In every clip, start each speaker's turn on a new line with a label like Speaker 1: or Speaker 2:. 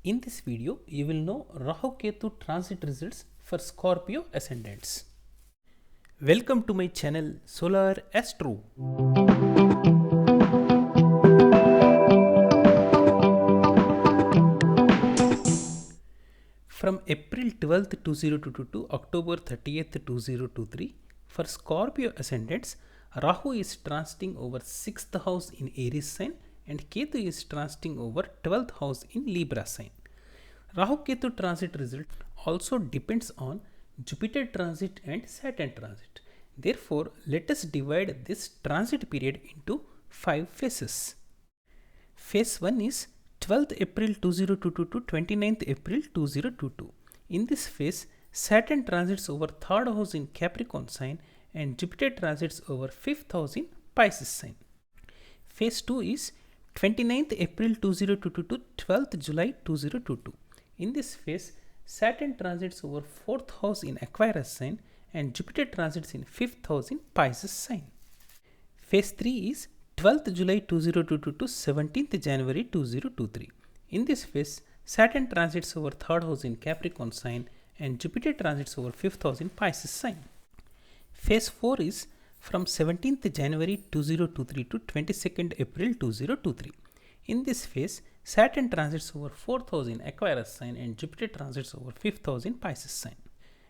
Speaker 1: In this video, you will know Rahu Ketu transit results for Scorpio ascendants. Welcome to my channel Solar Astro. From April 12th 2022 to October 30th 2023, for Scorpio ascendants, Rahu is transiting over 6th house in Aries sign and Ketu is transiting over 12th house in Libra sign. Rahu Ketu transit result also depends on Jupiter transit and Saturn transit. Therefore, let us divide this transit period into 5 phases. Phase 1 is 12th April 2022 to 29th April 2022. In this phase, Saturn transits over 3rd house in Capricorn sign and Jupiter transits over 5th house in Pisces sign. Phase 2 is 29th April 2022 to 12th July 2022. In this phase, Saturn transits over 4th house in Aquarius sign and Jupiter transits in 5th house in Pisces sign. Phase 3 is 12th July 2022 to 17th January 2023. In this phase, Saturn transits over 3rd house in Capricorn sign and Jupiter transits over 5th house in Pisces sign. Phase 4 is from 17th January 2023 to 22nd April 2023. In this phase, Saturn transits over 4th house in Aquarius sign and Jupiter transits over 5th house in Pisces sign.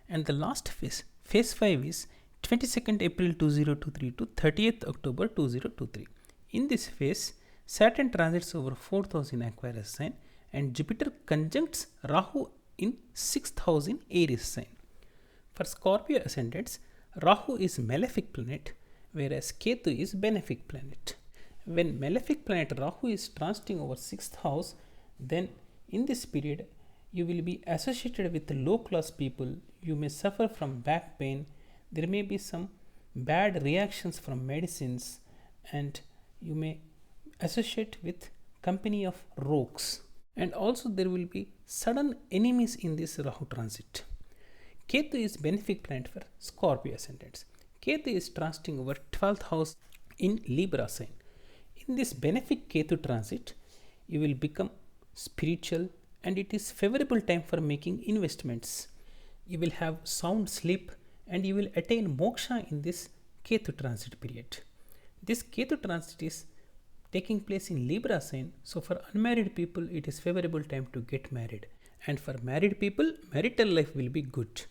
Speaker 1: And the last phase, phase 5 is 22nd April 2023 to 30th October 2023. In this phase, Saturn transits over 4th house in Aquarius sign and Jupiter conjuncts Rahu in 6th house in Aries sign. For Scorpio ascendants, Rahu is malefic planet whereas Ketu is benefic planet. When malefic planet Rahu is transiting over 6th house, then in this period you will be associated with low class people, you may suffer from back pain, there may be some bad reactions from medicines, and you may associate with company of rogues. And also there will be sudden enemies in this Rahu transit. Ketu is benefic planet for Scorpio ascendants. Ketu is transiting over 12th house in Libra sign. In this benefic Ketu transit, you will become spiritual and it is favorable time for making investments. You will have sound sleep and you will attain moksha in this Ketu transit period. This Ketu transit is taking place in Libra sign, so for unmarried people it is favorable time to get married, and for married people marital life will be good.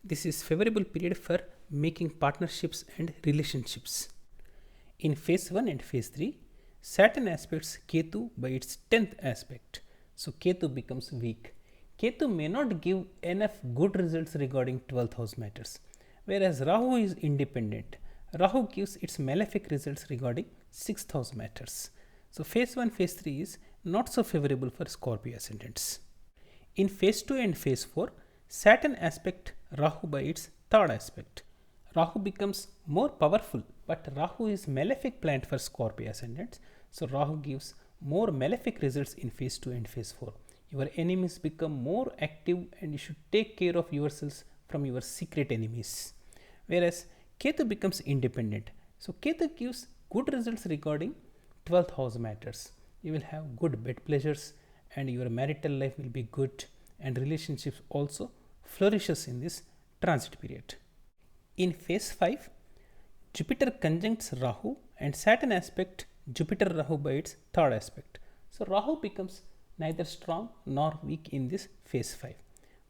Speaker 1: This is favorable period for making partnerships and relationships. In phase 1 and phase 3, Saturn aspects Ketu by its 10th aspect, so Ketu becomes weak. Ketu may not give enough good results regarding 12th house matters, whereas Rahu is independent. Rahu gives its malefic results regarding 6th house matters. So phase 1, phase 3 is not so favorable for Scorpio ascendants. In phase 2 and phase 4, Saturn aspect Rahu by its 3rd aspect. Rahu becomes more powerful, but Rahu is malefic planet for Scorpio ascendants. So Rahu gives more malefic results in phase 2 and phase 4. Your enemies become more active and you should take care of yourselves from your secret enemies. Whereas Ketu becomes independent. So Ketu gives good results regarding 12th house matters. You will have good bed pleasures and your marital life will be good and relationships also flourishes in this transit period. In phase 5, Jupiter conjuncts Rahu and Saturn aspect Jupiter Rahu by its 3rd aspect. So Rahu becomes neither strong nor weak in this phase 5.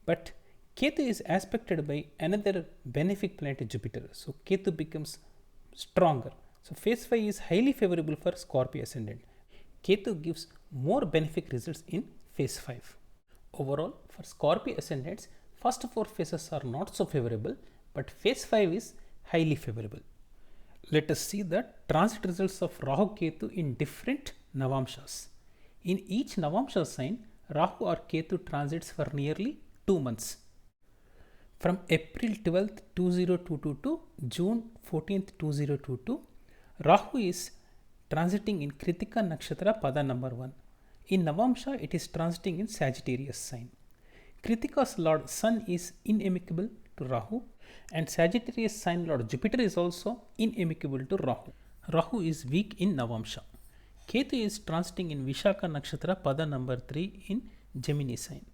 Speaker 1: But Ketu is aspected by another benefic planet Jupiter. So Ketu becomes stronger. So phase 5 is highly favorable for Scorpio ascendant. Ketu gives more benefic results in phase 5. Overall, for Scorpio ascendants, first 4 phases are not so favorable, but phase 5 is highly favorable. Let us see the transit results of Rahu Ketu in different Navamshas. In each Navamsha sign, Rahu or Ketu transits for nearly 2 months. From April 12th 2022 to June 14th 2022, Rahu is transiting in Kritika Nakshatra Pada number 1. In Navamsha, it is transiting in Sagittarius sign. Kritika's Lord Sun is inamicable to Rahu and Sagittarius sign Lord Jupiter is also inamicable to Rahu. Rahu is weak in Navamsha. Ketu is transiting in Vishaka Nakshatra Pada number 3 in Gemini sign.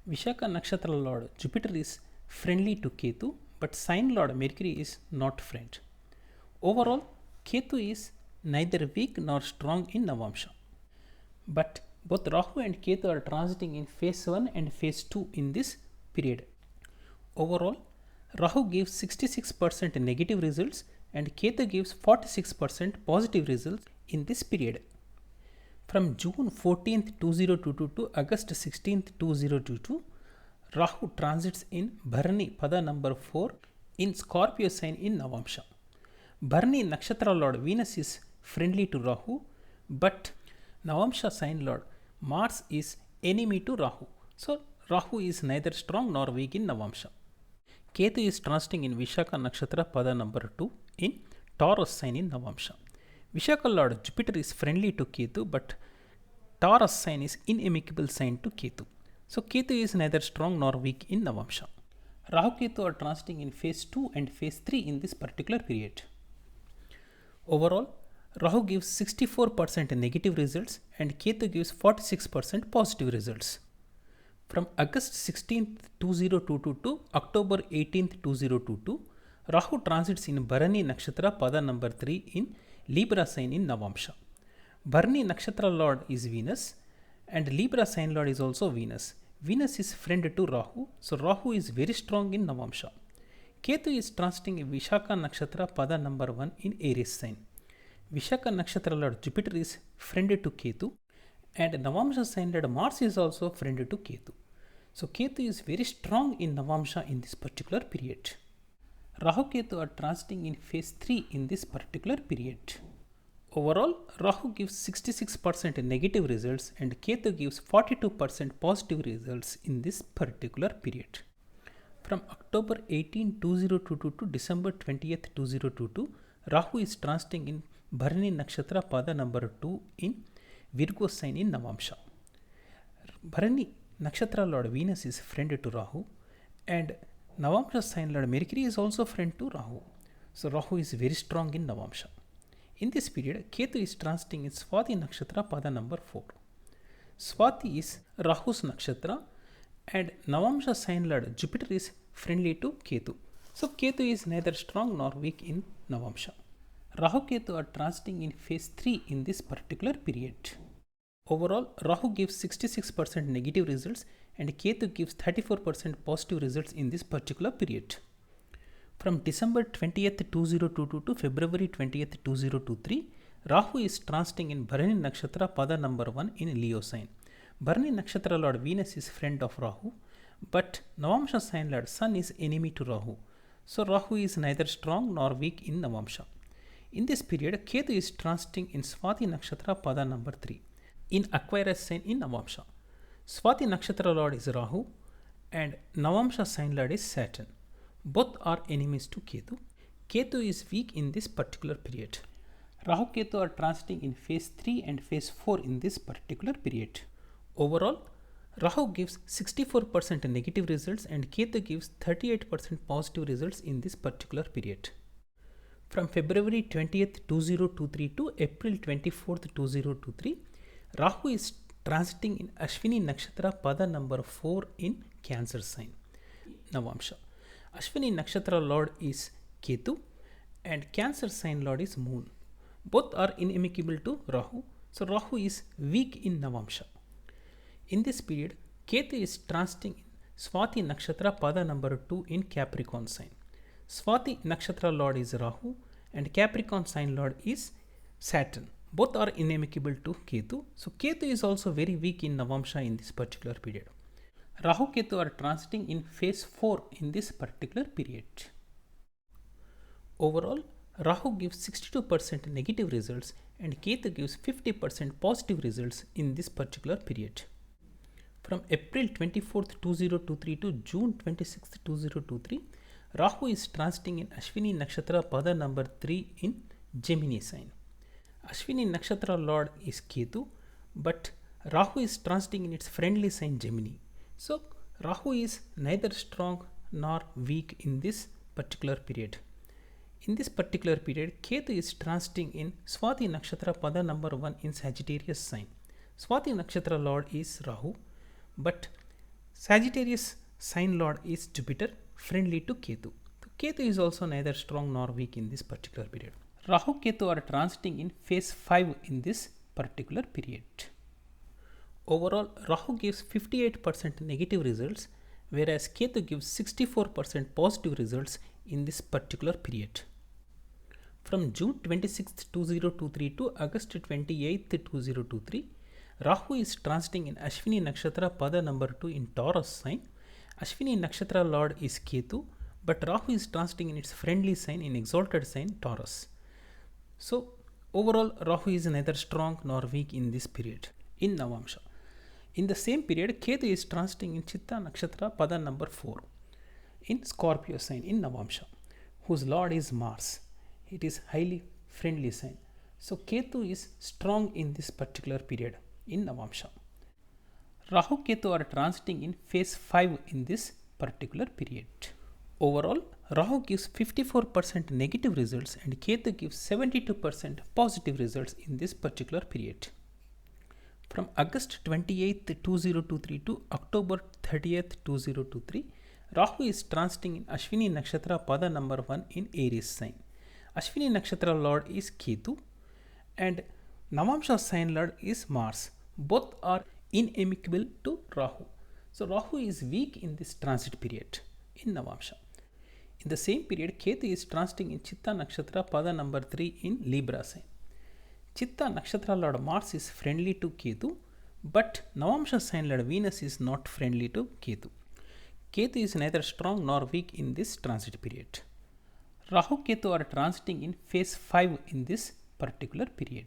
Speaker 1: Vishaka Nakshatra Lord Jupiter is friendly to Ketu, but sign Lord Mercury is not friend. Overall, Ketu is neither weak nor strong in Navamsha. But both Rahu and Ketu are transiting in phase 1 and phase 2 in this period. Overall, Rahu gives 66% negative results and Ketu gives 46% positive results in this period. From June 14th 2022 to August 16th 2022, Rahu transits in Bharani Pada number 4 in Scorpio sign in Navamsha. Bharani Nakshatra Lord Venus is friendly to Rahu, but Navamsha sign Lord Mars is enemy to Rahu. So Rahu is neither strong nor weak in Navamsha. Ketu is transiting in Vishaka Nakshatra Pada number 2 in Taurus sign in Navamsha. Vishaka Lord Jupiter is friendly to Ketu, but Taurus sign is inimical sign to Ketu. So Ketu is neither strong nor weak in Navamsha. Rahu Ketu are transiting in phase 2 and phase 3 in this particular period. Overall, Rahu gives 64% negative results and Ketu gives 46% positive results. From August 16th 2022 to October 18th 2022, Rahu transits in Bharani Nakshatra Pada number 3 in Libra sign in Navamsha. Bharani Nakshatra Lord is Venus and Libra sign Lord is also Venus. Venus is friend to Rahu, so Rahu is very strong in Navamsha. Ketu is transiting in Vishaka Nakshatra Pada number 1 in Aries sign. Vishaka Nakshatra Lord Jupiter is friend to Ketu and Navamsha sign Lord Mars is also friend to Ketu. So Ketu is very strong in Navamsha in this particular period. Rahu Ketu are transiting in phase 3 in this particular period. Overall, Rahu gives 66% negative results and Ketu gives 42% positive results in this particular period. From October 18, 2022 to December 20th, 2022, Rahu is transiting in Bharani Nakshatra Pada number 2 in Virgo sign in Navamsha. Bharani Nakshatra Lord Venus is friend to Rahu and Navamsha sign Lord Mercury is also friend to Rahu. So Rahu is very strong in Navamsha. In this period, Ketu is transiting in Swati Nakshatra Pada number 4. Swati is Rahu's Nakshatra and Navamsha sign Lord Jupiter is friendly to Ketu. So Ketu is neither strong nor weak in Navamsha. Rahu Ketu are transiting in phase 3 in this particular period. Overall, Rahu gives 66% negative results and Ketu gives 34% positive results in this particular period. From December 20th 2022 to February 20th 2023, Rahu is transiting in Bharani Nakshatra Pada number 1 in Leo sign. Bharani Nakshatra Lord Venus is friend of Rahu, but Navamsha sign Lord Sun is enemy to Rahu. So Rahu is neither strong nor weak in Navamsha. In this period, Ketu is transiting in Swati Nakshatra Pada number 3 in Aquarius sign in Navamsha. Swati Nakshatra Lord is Rahu and Navamsha sign Lord is Saturn. Both are enemies to Ketu. Ketu is weak in this particular period. Rahu Ketu are transiting in phase 3 and phase 4 in this particular period. Overall, Rahu gives 64% negative results and Ketu gives 38% positive results in this particular period. From February 20th 2023 to April 24th 2023, Rahu is transiting in Ashwini Nakshatra Pada number 4 in Cancer sign, Navamsha. Ashwini Nakshatra Lord is Ketu and Cancer sign Lord is Moon. Both are inimical to Rahu, so Rahu is weak in Navamsha. In this period, Ketu is transiting in Swati Nakshatra Pada number 2 in Capricorn sign. Swati Nakshatra Lord is Rahu and Capricorn sign Lord is Saturn. Both are inimical to Ketu, so Ketu is also very weak in Navamsha in this particular period. Rahu Ketu are transiting in phase 4 in this particular period. Overall, Rahu gives 62% negative results and Ketu gives 50% positive results in this particular period. From April 24th 2023 to June 26th 2023, Rahu is transiting in Ashwini Nakshatra Pada number 3 in Gemini sign. Ashwini Nakshatra Lord is Ketu, but Rahu is transiting in its friendly sign Gemini. So Rahu is neither strong nor weak in this particular period. In this particular period, Ketu is transiting in Swati Nakshatra Pada number 1 in Sagittarius sign. Swati Nakshatra Lord is Rahu, but Sagittarius sign lord is Jupiter, friendly to Ketu. So Ketu is also neither strong nor weak in this particular period. Rahu Ketu are transiting in phase 5 in this particular period. Overall, Rahu gives 58% negative results, whereas Ketu gives 64% positive results in this particular period. From June 26th, 2023 to August 28th, 2023, Rahu is transiting in Ashwini Nakshatra Pada number 2 in Taurus sign. Ashwini Nakshatra Lord is Ketu, but Rahu is transiting in its friendly sign in exalted sign Taurus. So, overall, Rahu is neither strong nor weak in this period. In Navamsha, in the same period, Ketu is transiting in Chitta Nakshatra Pada number 4 in Scorpio sign in Navamsha, whose Lord is Mars. It is highly friendly sign. So Ketu is strong in this particular period in Navamsha. Rahu Ketu are transiting in phase 5 in this particular period. Overall, Rahu gives 54% negative results and Ketu gives 72% positive results in this particular period. From August 28th, 2023 to October 30th, 2023, Rahu is transiting in Ashwini Nakshatra Pada number 1 in Aries sign. Ashwini Nakshatra Lord is Ketu and Navamsha sign Lord is Mars. Both are inimical to Rahu. So Rahu is weak in this transit period in Navamsha. In the same period, Ketu is transiting in Chitta Nakshatra Pada number 3 in Libra sign. Chitta Nakshatra Lord Mars is friendly to Ketu, but Navamsha sign Lord Venus is not friendly to Ketu. Ketu is neither strong nor weak in this transit period. Rahu Ketu are transiting in phase 5 in this particular period.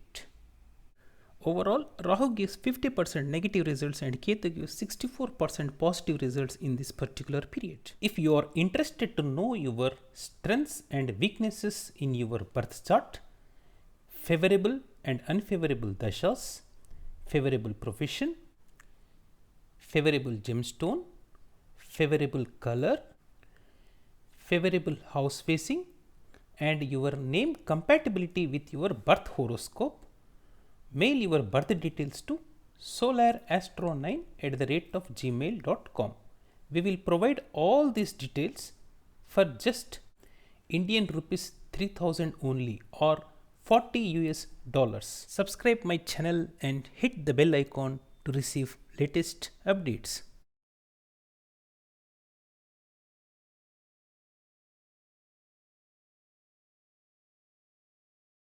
Speaker 1: Overall, Rahu gives 50% negative results and Ketu gives 64% positive results in this particular period. If you are interested to know your strengths and weaknesses in your birth chart, favorable and unfavorable dashas, favorable profession, favorable gemstone, favorable color, favorable house facing, and your name compatibility with your birth horoscope, mail your birth details to solarastro9@gmail.com. We will provide all these details for just Indian rupees 3000 only or $40 US. Subscribe my channel and hit the bell icon to receive latest updates.